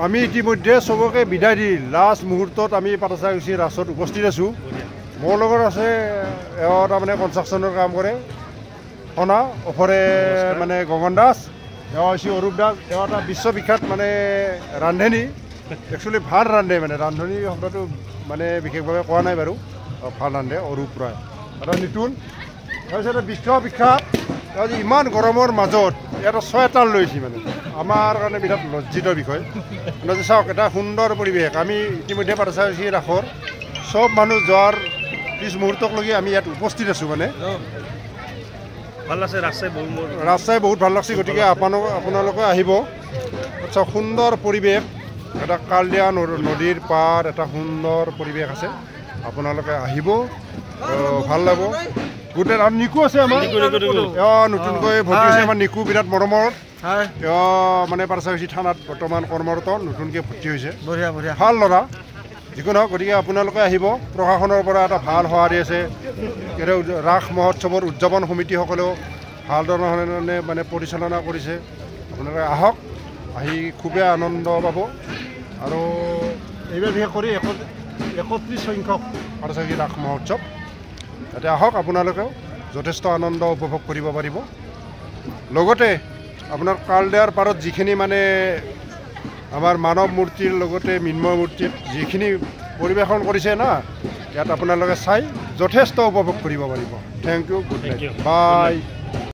আমি ইতিমধ্যে চবকে বিদায় দি লাষ্ট মুহূৰ্তত আমি পাটাচাকুছি ৰাসত উপস্থিত আছোঁ। মোৰ লগত আছে এওঁ তাৰমানে কনষ্ট্ৰাকশ্যনৰ কাম কৰে সনা অফৰে মানে গগন দাস, এওঁ হৈছে অৰূপ দাস। এওঁ এটা বিশ্ববিখ্যাত মানে ৰান্ধনী, একচুৱেলি ভাল ৰান্ধে, মানে ৰান্ধনী শব্দটো মানে বিশেষভাৱে কোৱা নাই বাৰু, ভাল ৰান্ধে অৰূপ ৰায়। আৰু নিতুল তাৰপিছত বিশ্ববিখ্যাত আজি ইমান গৰমৰ মাজত এটা ছয়টাৰ লৈছে, মানে আমাৰ কাৰণে বিৰাট লজ্জিত বিষয়। চাওক এটা সুন্দৰ পৰিৱেশ। আমি ইতিমধ্যে পাটাচাকুছি ৰাসৰ চব মানুহ যোৱাৰ পিছ মুহূৰ্তকলৈকে আমি ইয়াত উপস্থিত আছোঁ। মানে ভাল লাগছে, ৰাস চাই বহুত ভাল লাগছে। গতিকে আপোনালোকে আহিব। আচ্ছা, সুন্দৰ পৰিৱেশ, এটা কালদিয়া নদীৰ পাৰ, এটা সুন্দৰ পৰিৱেশ আছে। আপোনালোকে আহিব, ভাল লাগিব। গোটেই আৰু নিকু আছে আমাৰ, নতুনকৈ ভৰ্তি হৈছে আমাৰ নিকু, বিৰাট মৰমৰ। তেওঁ মানে পাটাচাকুছি থানাত বৰ্তমান কৰ্মৰত, নতুনকৈ ভৰ্তি হৈছে। ভাল ল'ৰা, যিকোনো হওক। গতিকে আপোনালোকে আহিব। প্ৰশাসনৰ পৰা এটা ভাল সঁহাৰি আছে। ৰাস মহোৎসৱৰ উদযাপন সমিতিসকলেও ভাল ধৰণে মানে পৰিচালনা কৰিছে। আপোনালোকে আহক, আহি খুবেই আনন্দ পাব। আৰু এইবাৰ বিশেষ কৰি 31 সংখ্যক পাটাচাকুছি ৰাস মহোৎসৱ, তাতে আহক, আপোনালোকেও যথেষ্ট আনন্দ উপভোগ কৰিব পাৰিব। লগতে আপোনাৰ কালদিয়াৰ পাৰত যিখিনি মানে আমাৰ মানৱ মূৰ্তিৰ লগতে মৃন্ময় মূৰ্তিত যিখিনি পৰিৱেশন কৰিছে না, ইয়াত আপোনালোকে চাই যথেষ্ট উপভোগ কৰিব পাৰিব। থেংক ইউ, গুড নাইট, বাই।